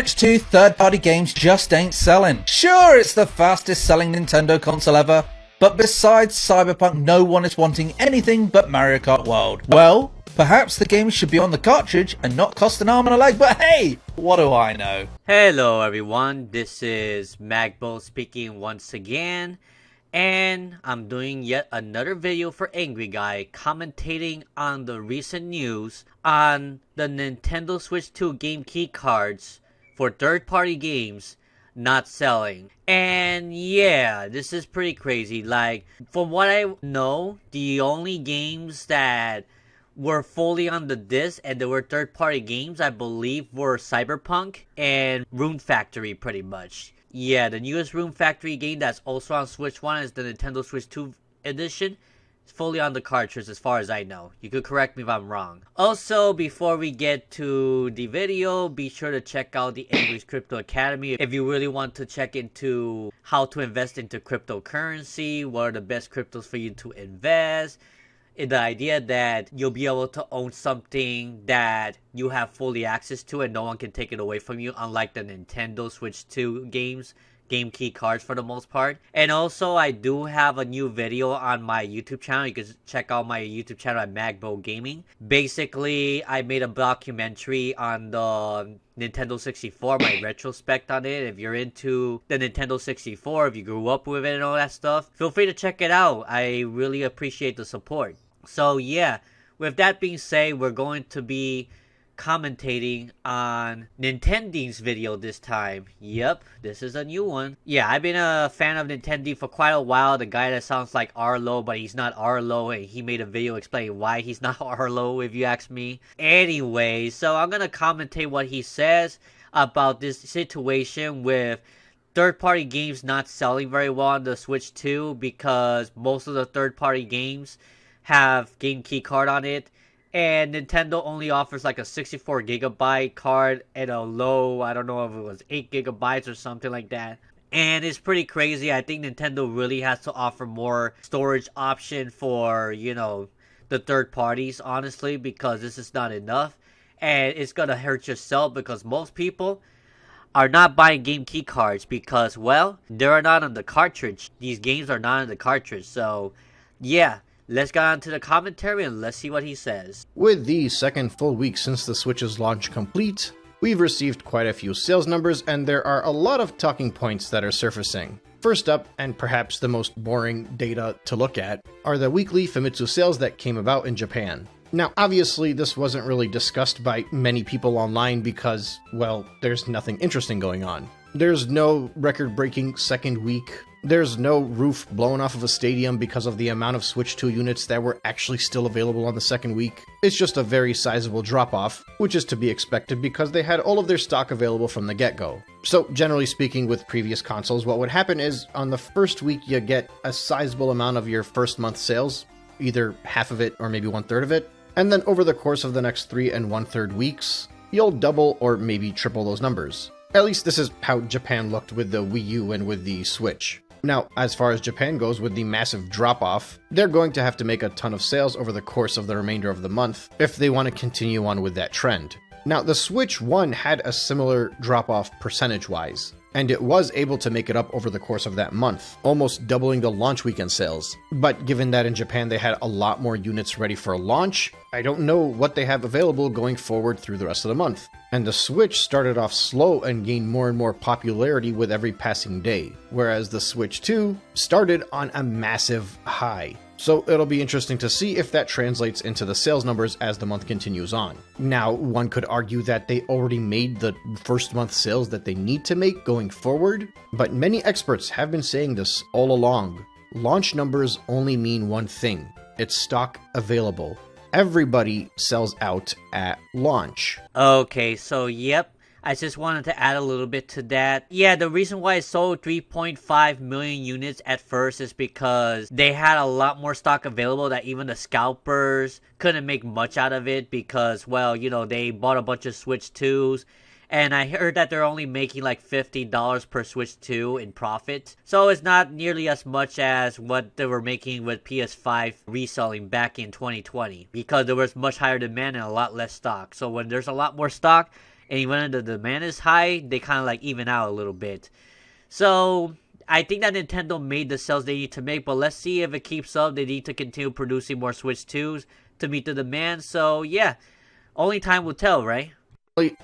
Switch 2 third-party games just ain't selling. Sure, it's the fastest selling Nintendo console ever, but besides Cyberpunk, no one is wanting anything but Mario Kart World. Well, perhaps the game should be on the cartridge and not cost an arm and a leg, but hey, what do I know? Hello everyone, this is Magbo speaking once again, and I'm doing yet another video for Angry Guy commentating on the recent news on the Nintendo Switch 2 game key cards for third-party games not selling. And yeah, this is pretty crazy. Like, from what I know, the only games that were fully on the disc and there were third-party games, I believe, were Cyberpunk and Rune Factory, pretty much. Yeah, the newest Rune Factory game that's also on Switch 1 is the Nintendo Switch 2 edition. It's fully on the cartridge as far as I know. You could correct me if I'm wrong. Also, before we get to the video, be sure to check out the Angry's Crypto Academy if you really want to check into how to invest into cryptocurrency, what are the best cryptos for you to invest, the idea that you'll be able to own something that you have fully access to and no one can take it away from you, unlike the Nintendo Switch 2 games, game key cards for the most part. And also, I do have a new video on my YouTube channel. You can check out my YouTube channel at Magbo Gaming. Basically, I made a documentary on the Nintendo 64, my retrospect on it. If you're into the Nintendo 64, if you grew up with it and all that stuff, feel free to check it out. I really appreciate the support. So yeah, with that being said, we're going to be commentating on Nintendo's video this time. Yep, this is a new one. Yeah, I've been a fan of Nintendo for quite a while. The guy that sounds like Arlo, but he's not Arlo, and he made a video explaining why he's not Arlo, if you ask me. Anyway, so I'm gonna commentate what he says about this situation with third-party games not selling very well on the Switch 2 because most of the third-party games have game key card on it. And Nintendo only offers like a 64 gigabyte card and a low, I don't know if it was 8 gigabytes or something like that. And it's pretty crazy. I think Nintendo really has to offer more storage option for, you know, the third parties, honestly, because this is not enough. And it's going to hurt yourself because most people are not buying game key cards because, well, they're not on the cartridge. These games are not on the cartridge. So, yeah. Let's get on to the commentary and let's see what he says. With the second full week since the Switch's launch complete, we've received quite a few sales numbers and there are a lot of talking points that are surfacing. First up, and perhaps the most boring data to look at, are the weekly Famitsu sales that came about in Japan. Now, obviously, this wasn't really discussed by many people online because, well, there's nothing interesting going on. There's no record-breaking second week. There's no roof blown off of a stadium because of the amount of Switch 2 units that were actually still available on the second week. It's just a very sizable drop-off, which is to be expected because they had all of their stock available from the get-go. So, generally speaking, with previous consoles, what would happen is, on the first week, you get a sizable amount of your first month sales, either half of it or maybe 1/3 of it, and then over the course of the next 3 1/3 weeks, you'll double or maybe triple those numbers. At least this is how Japan looked with the Wii U and with the Switch. Now, as far as Japan goes with the massive drop-off, they're going to have to make a ton of sales over the course of the remainder of the month if they want to continue on with that trend. Now, the Switch 1 had a similar drop-off percentage-wise, and it was able to make it up over the course of that month, almost doubling the launch weekend sales. But given that in Japan they had a lot more units ready for launch, I don't know what they have available going forward through the rest of the month. And the Switch started off slow and gained more and more popularity with every passing day, whereas the Switch 2 started on a massive high. So it'll be interesting to see if that translates into the sales numbers as the month continues on. Now, one could argue that they already made the first month sales that they need to make going forward, but many experts have been saying this all along. Launch numbers only mean one thing: it's stock available. Everybody sells out at launch. Okay, so yep, I just wanted to add a little bit to that. Yeah, the reason why it sold 3.5 million units at first is because they had a lot more stock available that even the scalpers couldn't make much out of it because, well, you know, they bought a bunch of Switch 2s. And I heard that they're only making like $50 per Switch 2 in profit. So it's not nearly as much as what they were making with PS5 reselling back in 2020. Because there was much higher demand and a lot less stock. So when there's a lot more stock, And when the demand is high, they kind of like even out a little bit. So I think that Nintendo made the sales they need to make, but let's see if it keeps up. They need to continue producing more Switch 2s to meet the demand. So yeah, only time will tell, right?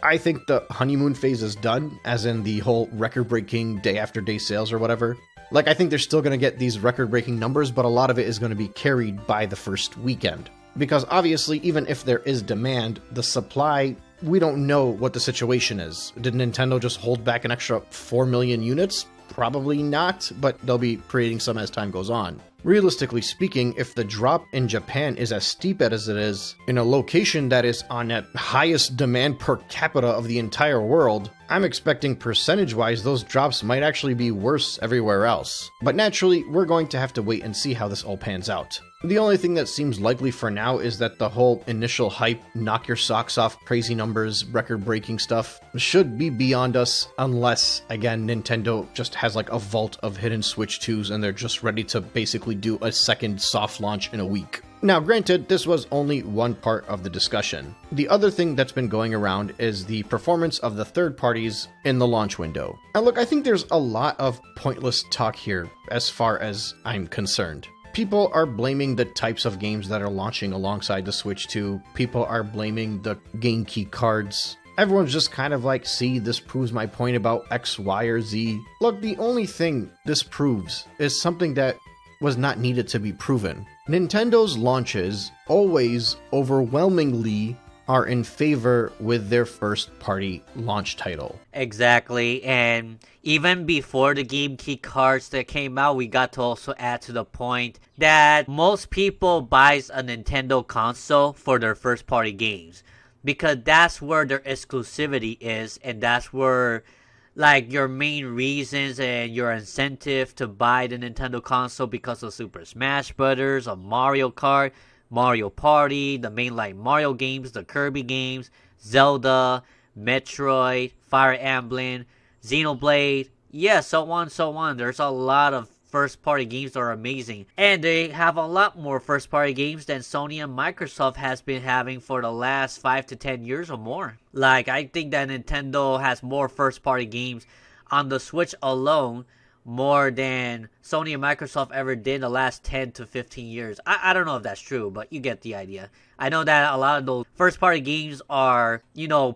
I think the honeymoon phase is done, as in the whole record-breaking day-after-day sales or whatever. Like, I think they're still going to get these record-breaking numbers, but a lot of it is going to be carried by the first weekend. Because obviously, even if there is demand, the supply, we don't know what the situation is. Did Nintendo just hold back an extra 4 million units? Probably not, but they'll be creating some as time goes on. Realistically speaking, if the drop in Japan is as steep as it is in a location that is on the highest demand per capita of the entire world, I'm expecting percentage-wise those drops might actually be worse everywhere else. But naturally, we're going to have to wait and see how this all pans out. The only thing that seems likely for now is that the whole initial hype, knock your socks off, crazy numbers, record-breaking stuff should be beyond us unless, again, Nintendo just has like a vault of hidden Switch 2s and they're just ready to basically do a second soft launch in a week. Now, granted, this was only one part of the discussion. The other thing that's been going around is the performance of the third parties in the launch window. And look, I think there's a lot of pointless talk here as far as I'm concerned. People are blaming the types of games that are launching alongside the Switch 2. People are blaming the game key cards. Everyone's just kind of like, see, this proves my point about X, Y, or Z. Look, the only thing this proves is something that was not needed to be proven. Nintendo's launches always overwhelmingly are in favor with their first-party launch title. Exactly, and even before the game key cards that came out, we got to also add to the point that most people buys a Nintendo console for their first-party games, because that's where their exclusivity is, and that's where like your main reasons and your incentive to buy the Nintendo console, because of Super Smash Brothers, of Mario Kart, Mario Party, the mainline Mario games, the Kirby games, Zelda, Metroid, Fire Emblem, Xenoblade, yeah, so on. There's a lot of first-party games that are amazing, and they have a lot more first-party games than Sony and Microsoft has been having for the last 5 to 10 years or more. Like, I think that Nintendo has more first-party games on the Switch alone more than Sony and Microsoft ever did the last 10 to 15 years. I don't know if that's true, but you get the idea. I know that a lot of those first-party games are,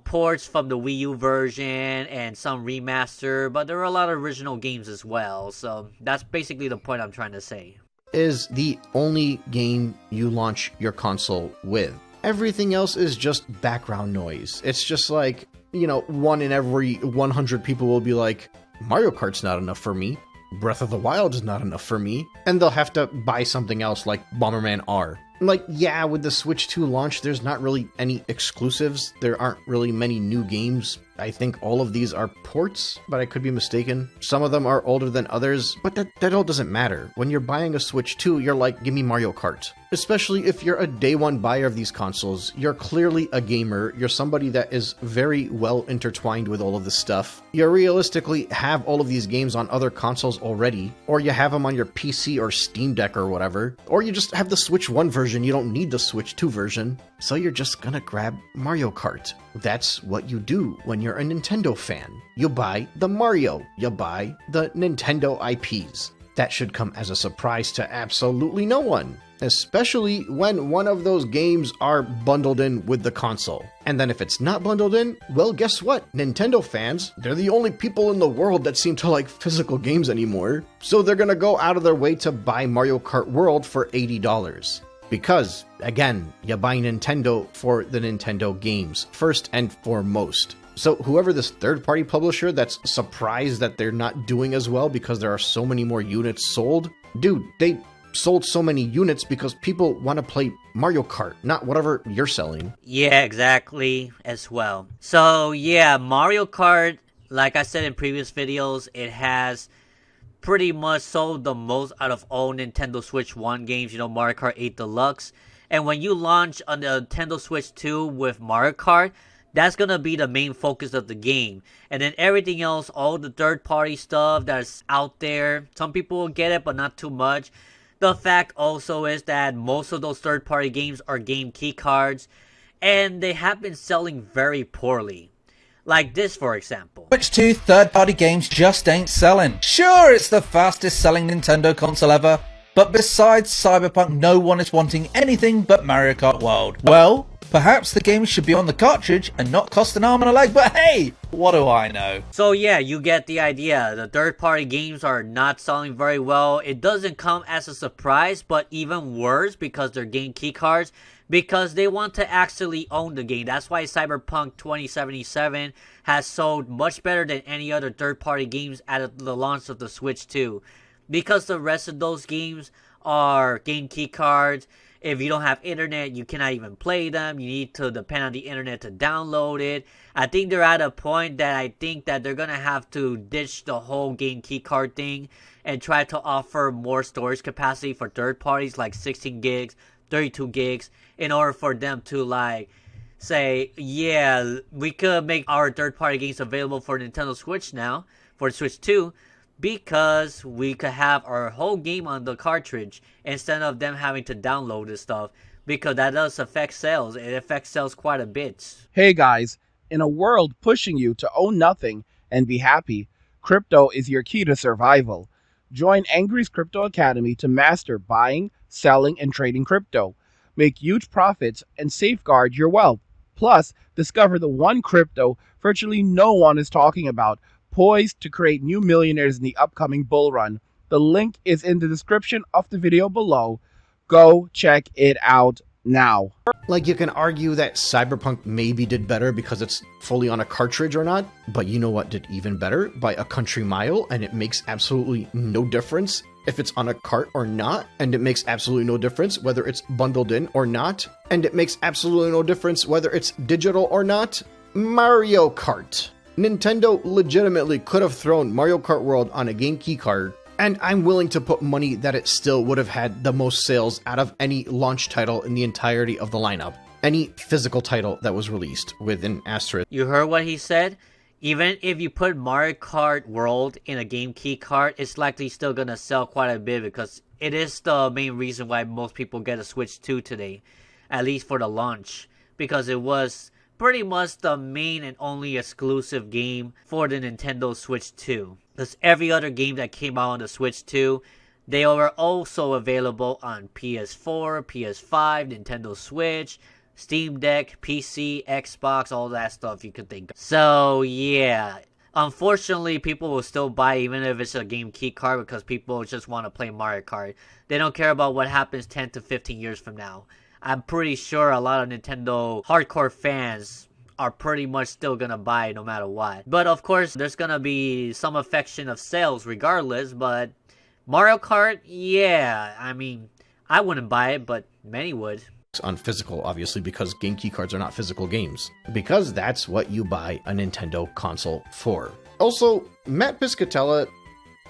ports from the Wii U version and some remaster, but there are a lot of original games as well. So that's basically the point I'm trying to say. Is the only game you launch your console with. Everything else is just background noise. It's just like, one in every 100 people will be like, Mario Kart's not enough for me. Breath of the Wild is not enough for me. And they'll have to buy something else like Bomberman R. Like, yeah, with the Switch 2 launch, there's not really any exclusives. There aren't really many new games. I think all of these are ports, but I could be mistaken. Some of them are older than others, but that all doesn't matter. When you're buying a Switch 2, you're like, give me Mario Kart. Especially if you're a day one buyer of these consoles, you're clearly a gamer, you're somebody that is very well intertwined with all of this stuff. You realistically have all of these games on other consoles already, or you have them on your PC or Steam Deck or whatever, or you just have the Switch 1 version, you don't need the Switch 2 version, so you're just gonna grab Mario Kart. That's what you do when you're a Nintendo fan. You buy the Mario, you buy the Nintendo IPs. That should come as a surprise to absolutely no one, especially when one of those games are bundled in with the console. And then if it's not bundled in, well, guess what? Nintendo fans, they're the only people in the world that seem to like physical games anymore, so they're gonna go out of their way to buy Mario Kart World for $80. Because, again, you buy Nintendo for the Nintendo games, first and foremost. So whoever this third-party publisher that's surprised that they're not doing as well because there are so many more units sold, dude, they sold so many units because people want to play Mario Kart, not whatever you're selling. Yeah, exactly, as well. So, yeah, Mario Kart, like I said in previous videos, it has pretty much sold the most out of all Nintendo Switch 1 games, Mario Kart 8 Deluxe. And when you launch on the Nintendo Switch 2 with Mario Kart, that's gonna be the main focus of the game. And then everything else, all the third-party stuff that's out there, some people will get it, but not too much. The fact also is that most of those third-party games are game key cards, and they have been selling very poorly. Like this, for example. Switch 2 third-party games just ain't selling. Sure, it's the fastest selling Nintendo console ever, but besides Cyberpunk, no one is wanting anything but Mario Kart World. Well, perhaps the game should be on the cartridge and not cost an arm and a leg, but hey, what do I know? So yeah, you get the idea. The third-party games are not selling very well. It doesn't come as a surprise, but even worse because they're game keycards, because they want to actually own the game. That's why Cyberpunk 2077 has sold much better than any other third-party games at the launch of the Switch 2. Because the rest of those games are game keycards. If you don't have internet, you cannot even play them. You need to depend on the internet to download it. I think they're at a point that I think that they're going to have to ditch the whole game keycard thing and try to offer more storage capacity for third parties like 16 gigs, 32 gigs, in order for them to like say, yeah, we could make our third party games available for Nintendo Switch now, for Switch 2, because we could have our whole game on the cartridge instead of them having to download this stuff, because that does affect sales. It affects sales quite a bit. Hey guys, in a world pushing you to own nothing and be happy, crypto is your key to survival. Join Angry's Crypto Academy to master buying, selling, and trading crypto. Make huge profits and safeguard your wealth. Plus, discover the one crypto virtually no one is talking about, poised to create new millionaires in the upcoming bull run. The link is in the description of the video below. Go check it out now. Like, you can argue that Cyberpunk maybe did better because it's fully on a cartridge or not, but you know what did even better? By a country mile, and it makes absolutely no difference if it's on a cart or not, and it makes absolutely no difference whether it's bundled in or not, and it makes absolutely no difference whether it's digital or not. Mario Kart. Nintendo legitimately could have thrown Mario Kart World on a game keycard, and I'm willing to put money that it still would have had the most sales out of any launch title in the entirety of the lineup. Any physical title that was released with an asterisk. You heard what he said? Even if you put Mario Kart World in a game keycard, it's likely still gonna sell quite a bit, because it is the main reason why most people get a Switch 2 today, at least for the launch, because it was pretty much the main and only exclusive game for the Nintendo Switch 2. Because every other game that came out on the Switch 2, they were also available on PS4, PS5, Nintendo Switch, Steam Deck, PC, Xbox, all that stuff you could think of. So yeah, unfortunately people will still buy even if it's a game key card, because people just want to play Mario Kart. They don't care about what happens 10 to 15 years from now. I'm pretty sure a lot of Nintendo hardcore fans are pretty much still gonna buy it no matter what. But of course, there's gonna be some affection of sales regardless, but Mario Kart, yeah, I mean, I wouldn't buy it, but many would. On physical, obviously, because game keycards are not physical games. Because that's what you buy a Nintendo console for. Also, Matt Piscatella,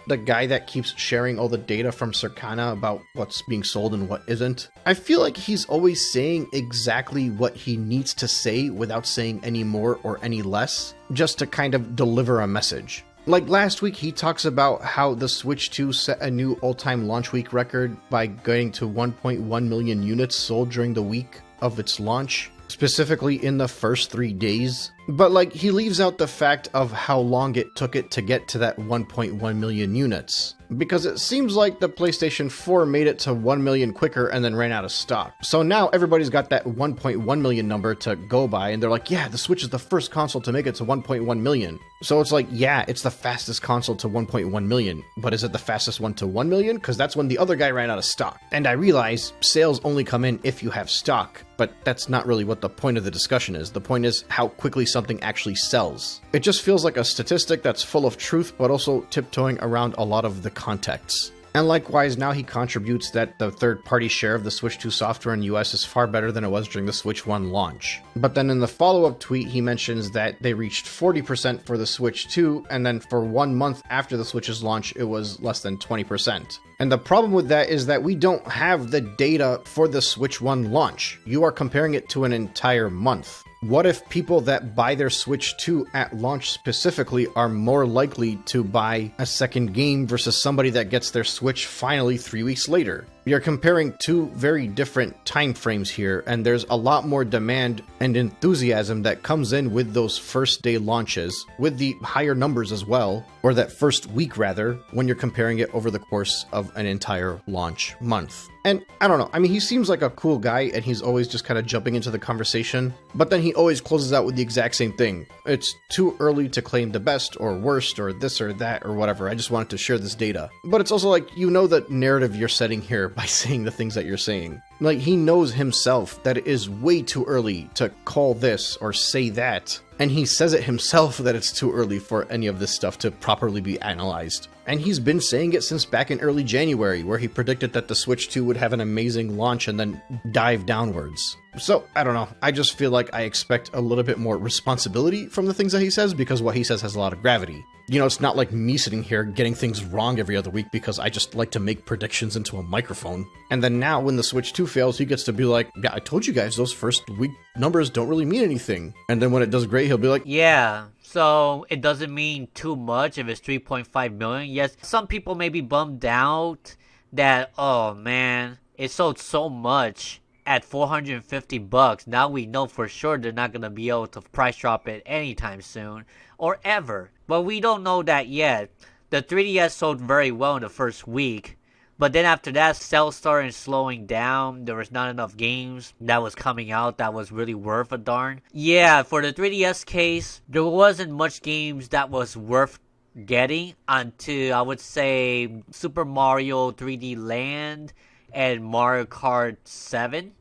the guy that keeps sharing all the data from Circana about what's being sold and what isn't, I feel like he's always saying exactly what he needs to say without saying any more or any less, just to kind of deliver a message. Like last week, he talks about how the Switch 2 set a new all-time launch week record by getting to 1.1 million units sold during the week of its launch, specifically in the first 3 days. But like, he leaves out the fact of how long it took it to get to that 1.1 million units, because it seems like the PlayStation 4 made it to 1 million quicker and then ran out of stock. So now everybody's got that 1.1 million number to go by, and they're like, yeah, the Switch is the first console to make it to 1.1 million. So it's like, yeah, it's the fastest console to 1.1 million, but is it the fastest one to 1 million? Because that's when the other guy ran out of stock. And I realize sales only come in if you have stock, but that's not really what the point of the discussion is. The point is how quickly something actually sells. It just feels like a statistic that's full of truth, but also tiptoeing around a lot of the context. And likewise, now he contributes that the third-party share of the Switch 2 software in the US is far better than it was during the Switch 1 launch. But then in the follow-up tweet, he mentions that they reached 40% for the Switch 2, and then for 1 month after the Switch's launch, it was less than 20%. And the problem with that is that we don't have the data for the Switch 1 launch. You are comparing it to an entire month. What if people that buy their Switch 2 at launch specifically are more likely to buy a second game versus somebody that gets their Switch finally 3 weeks later? You're comparing two very different time frames here, and there's a lot more demand and enthusiasm that comes in with those first day launches, with the higher numbers as well, or that first week rather, when you're comparing it over the course of an entire launch month. And I don't know, I mean, he seems like a cool guy and he's always just kind of jumping into the conversation, but then he always closes out with the exact same thing. It's too early to claim the best or worst or this or that or whatever. I just wanted to share this data. But it's also like, you know, the narrative you're setting here by saying the things that you're saying. Like, he knows himself that it is way too early to call this or say that. And he says it himself that it's too early for any of this stuff to properly be analyzed. And he's been saying it since back in early January, where he predicted that the Switch 2 would have an amazing launch and then dive downwards. So, I don't know. I just feel like I expect a little bit more responsibility from the things that he says, because what he says has a lot of gravity. You know, it's not like me sitting here getting things wrong every other week because I just like to make predictions into a microphone. And then now when the Switch 2 fails, he gets to be like, yeah, I told you guys those first week numbers don't really mean anything. And then when it does great, he'll be like, yeah, so it doesn't mean too much if it's 3.5 million. Yes, some people may be bummed out that, oh man, it sold so much at $450. Now we know for sure they're not going to be able to price drop it anytime soon or ever. But we don't know that yet. The 3DS sold very well in the first week. But then after that, sales started slowing down. There was not enough games that was coming out that was really worth a darn. Yeah, for the 3DS case, there wasn't much games that was worth getting until, I would say, Super Mario 3D Land and Mario Kart 7.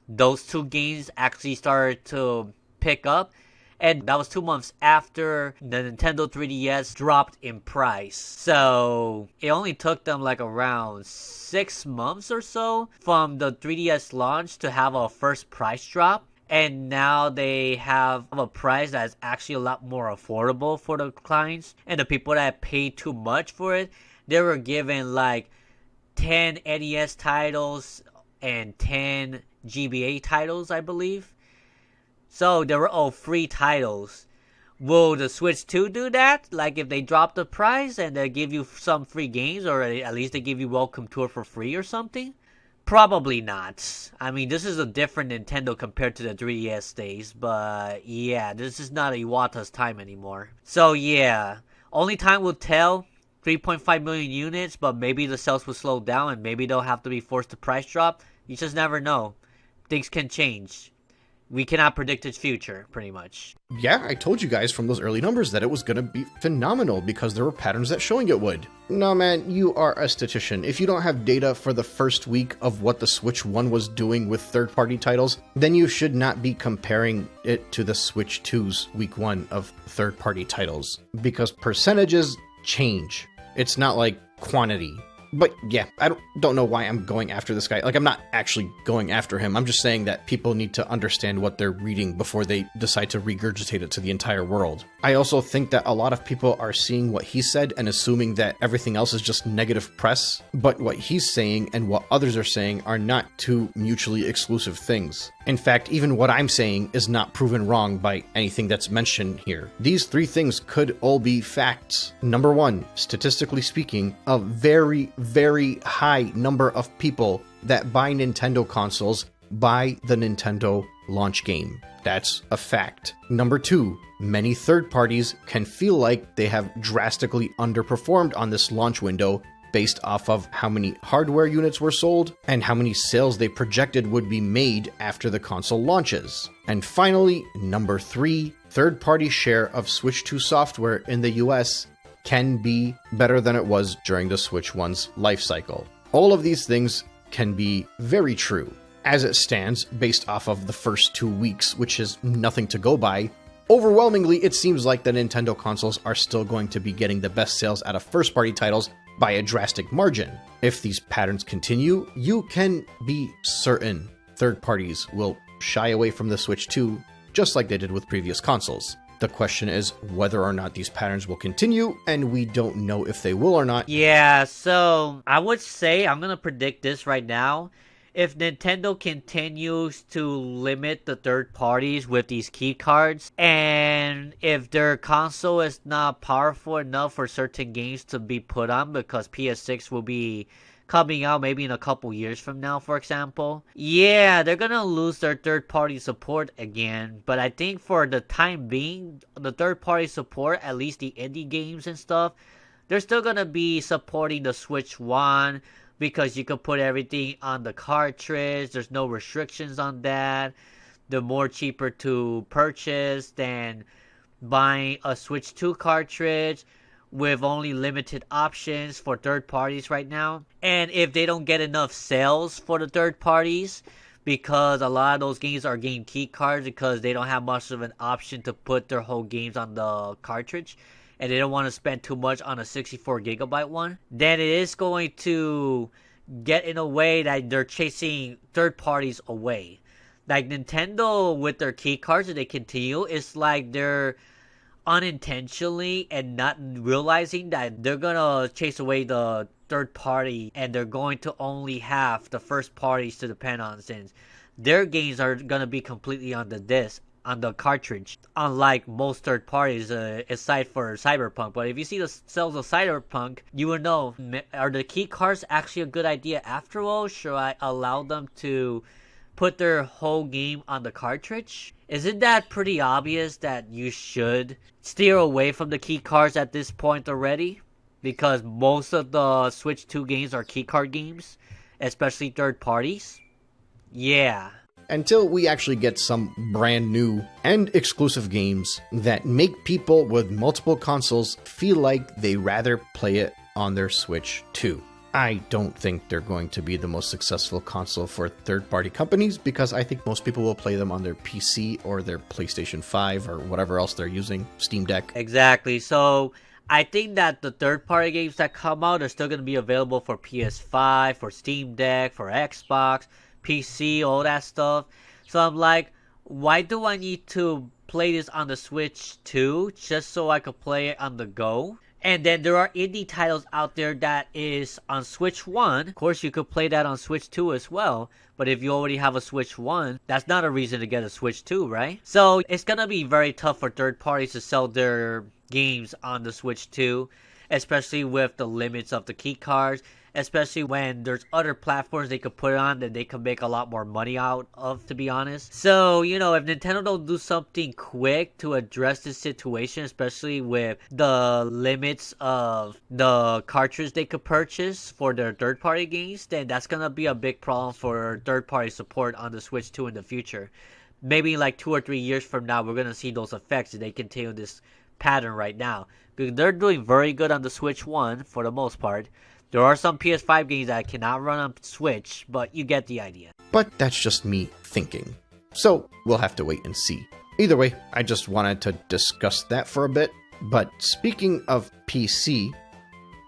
Those two games actually started to pick up. And that was 2 months after the Nintendo 3DS dropped in price. So it only took them like around 6 months or so from the 3DS launch to have a first price drop. And now they have a price that's actually a lot more affordable for the clients. And the people that paid too much for it, they were given like 10 NES titles and 10 GBA titles, I believe. So they were all free titles. Will the Switch 2 do that? Like if they drop the price and they give you some free games, or at least they give you Welcome Tour for free or something? Probably not. I mean, this is a different Nintendo compared to the 3DS days, but yeah, this is not Iwata's time anymore. So yeah, only time will tell. 3.5 million units, but maybe the sales will slow down and maybe they'll have to be forced to price drop. You just never know. Things can change. We cannot predict its future, pretty much. yeah, I told you guys from those early numbers that it was going to be phenomenal because there were patterns that showing it would. No, man, you are a statistician. If you don't have data for the first week of what the Switch 1 was doing with third-party titles, then you should not be comparing it to the Switch 2's week 1 of third-party titles, because percentages change. It's not like quantity. But yeah, I don't know why I'm going after this guy. Like, I'm not actually going after him. I'm just saying that people need to understand what they're reading before they decide to regurgitate it to the entire world. I also think that a lot of people are seeing what he said and assuming that everything else is just negative press. But what he's saying and what others are saying are not two mutually exclusive things. In fact, even what I'm saying is not proven wrong by anything that's mentioned here. These three things could all be facts. Number one, statistically speaking, a very, very high number of people that buy Nintendo consoles buy the Nintendo launch game. That's a fact. Number two, many third parties can feel like they have drastically underperformed on this launch window based off of how many hardware units were sold and how many sales they projected would be made after the console launches. And finally, number three, third-party share of Switch 2 software in the US can be better than it was during the Switch 1's life cycle. All of these things can be very true. As it stands, based off of the first 2 weeks, which is nothing to go by, overwhelmingly it seems like the Nintendo consoles are still going to be getting the best sales out of first-party titles by a drastic margin. If these patterns continue, you can be certain third parties will shy away from the Switch 2, just like they did with previous consoles. The question is whether or not these patterns will continue, and we don't know if they will or not. Yeah, so I would say, I'm gonna predict this right now. If Nintendo continues to limit the third parties with these key cards, and if their console is not powerful enough for certain games to be put on because PS6 will be coming out maybe in a couple years from now, for example, yeah, they're gonna lose their third-party support again. But I think for the time being, the third-party support, at least the indie games and stuff, they're still gonna be supporting the Switch 1 because you can put everything on the cartridge. There's no restrictions on that. They're more cheaper to purchase than buying a Switch 2 cartridge with only limited options for third parties right now. And if they don't get enough sales for the third parties, because a lot of those games are game key cards because they don't have much of an option to put their whole games on the cartridge, and they don't want to spend too much on a 64 gigabyte one, then it is going to get in a way that they're chasing third parties away. Like Nintendo with their key cards, if they continue, it's like they're unintentionally and not realizing that they're gonna chase away the third party, and they're going to only have the first parties to depend on, since their games are gonna be completely on the disc, on the cartridge, unlike most third parties aside for Cyberpunk. But if you see the sales of Cyberpunk, you will know, are the key cards actually a good idea after all? Should I allow them to put their whole game on the cartridge? Isn't that pretty obvious that you should steer away from the key cards at this point already? Because most of the Switch 2 games are keycard games, especially third parties. Yeah. Until we actually get some brand new and exclusive games that make people with multiple consoles feel like they rather play it on their Switch 2. I don't think they're going to be the most successful console for third-party companies, because I think most people will play them on their PC or their PlayStation 5 or whatever else they're using, Steam Deck. Exactly. So I think that the third-party games that come out are still going to be available for PS5, for Steam Deck, for Xbox, PC, all that stuff. So I'm like, why do I need to play this on the Switch 2 just so I could play it on the go? And then there are indie titles out there that is on Switch 1. Of course, you could play that on Switch 2 as well. But if you already have a Switch 1, that's not a reason to get a Switch 2, right? So it's going to be very tough for third parties to sell their games on the Switch 2, especially with the limits of the key cards, especially when there's other platforms they could put it on that they can make a lot more money out of, to be honest. So, you know, if Nintendo don't do something quick to address this situation, especially with the limits of the cartridge they could purchase for their third-party games, then that's gonna be a big problem for third-party support on the Switch 2 in the future. Maybe like 2 or 3 years from now, we're gonna see those effects if they continue this pattern right now. Because they're doing very good on the Switch 1 for the most part. There are some PS5 games that cannot run on Switch, but you get the idea. But that's just me thinking. So we'll have to wait and see. Either way, I just wanted to discuss that for a bit. But speaking of PC,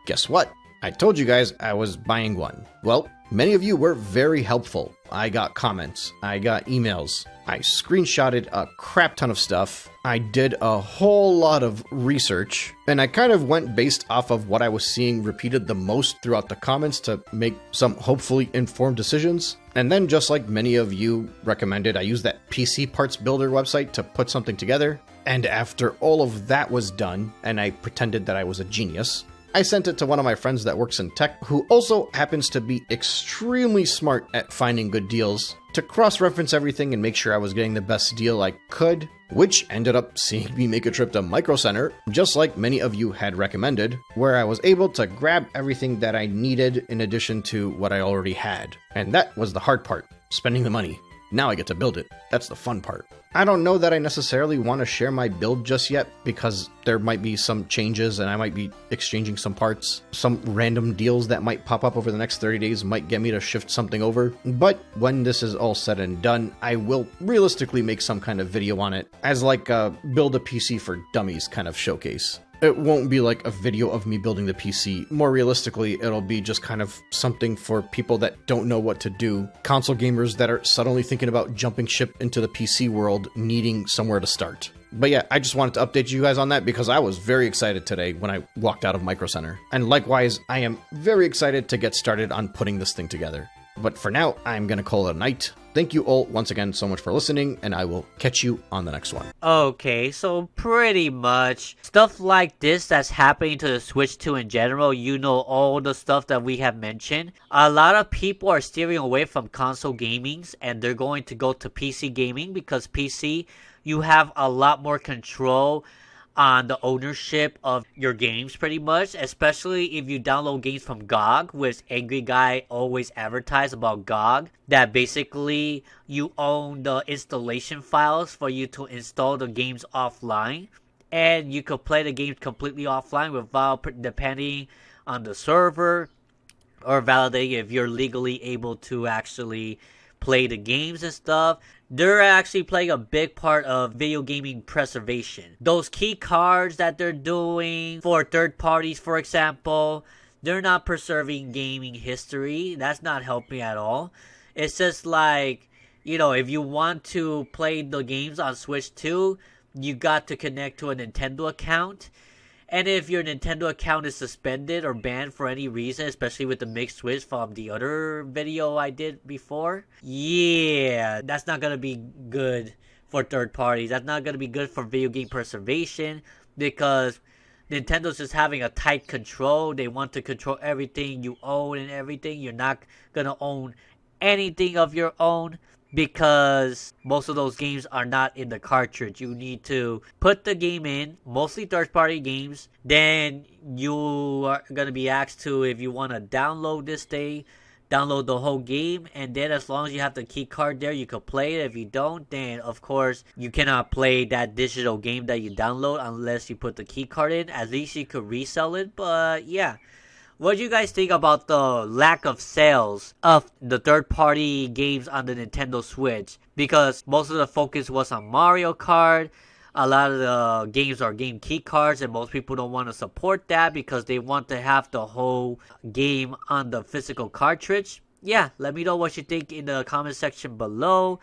guess what? I told you guys I was buying one. Well, many of you were very helpful. I got comments, I got emails, I screenshotted a crap ton of stuff, I did a whole lot of research, and I kind of went based off of what I was seeing repeated the most throughout the comments to make some hopefully informed decisions. And then, just like many of you recommended, I used that PC Parts Builder website to put something together. And after all of that was done, and I pretended that I was a genius, I sent it to one of my friends that works in tech, who also happens to be extremely smart at finding good deals, to cross-reference everything and make sure I was getting the best deal I could, which ended up seeing me make a trip to Micro Center, just like many of you had recommended, where I was able to grab everything that I needed in addition to what I already had. And that was the hard part, spending the money. Now I get to build it. That's the fun part. I don't know that I necessarily want to share my build just yet, because there might be some changes and I might be exchanging some parts. Some random deals that might pop up over the next 30 days might get me to shift something over. But when this is all said and done, I will realistically make some kind of video on it as like a build a PC for dummies kind of showcase. It won't be like a video of me building the PC. More realistically, it'll be just kind of something for people that don't know what to do. Console gamers that are suddenly thinking about jumping ship into the PC world, needing somewhere to start. But yeah, I just wanted to update you guys on that because I was very excited today when I walked out of Micro Center. And likewise, I am very excited to get started on putting this thing together. But for now, I'm going to call it a night. Thank you all once again so much for listening, and I will catch you on the next one. Okay, so pretty much stuff like this that's happening to the Switch 2 in general, all the stuff that we have mentioned. A lot of people are steering away from console gamings and they're going to go to PC gaming because PC, you have a lot more control on the ownership of your games pretty much, especially if you download games from GOG, which Angry Guy always advertised about GOG, that basically you own the installation files for you to install the games offline, and you could play the games completely offline without depending on the server or validating if you're legally able to actually play the games and stuff. They're actually playing a big part of video gaming preservation. Those key cards that they're doing for third parties, for example, they're not preserving gaming history. That's not helping at all. It's just like, if you want to play the games on Switch 2, you got to connect to a Nintendo account. And if your Nintendo account is suspended or banned for any reason, especially with the mixed switch from the other video I did before, yeah, that's not going to be good for third parties. That's not going to be good for video game preservation because Nintendo's just having a tight control. They want to control everything you own and everything. You're not going to own anything of your own, because most of those games are not in the cartridge. You need to put the game in, mostly third-party games. Then you are going to be asked to, if you want to download this thing, download the whole game. And then as long as you have the key card there, you can play it. If you don't, then of course you cannot play that digital game that you download unless you put the key card in. At least you could resell it. But yeah. What do you guys think about the lack of sales of the third-party games on the Nintendo Switch? Because most of the focus was on Mario Kart. A lot of the games are game key cards, and most people don't want to support that because they want to have the whole game on the physical cartridge. Yeah, let me know what you think in the comment section below.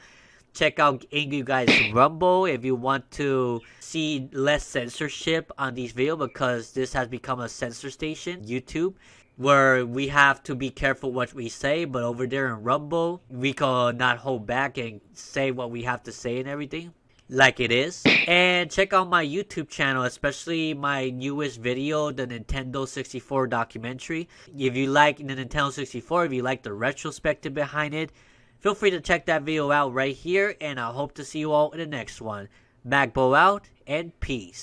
Check out Angry Guy's Rumble if you want to see less censorship on these videos, because this has become a censor station, YouTube, where we have to be careful what we say. But over there in Rumble, we can not hold back and say what we have to say and everything like it is. And check out my YouTube channel, especially my newest video, the Nintendo 64 documentary. If you like the Nintendo 64, if you like the retrospective behind it, feel free to check that video out right here, and I hope to see you all in the next one. Magbo out, and peace.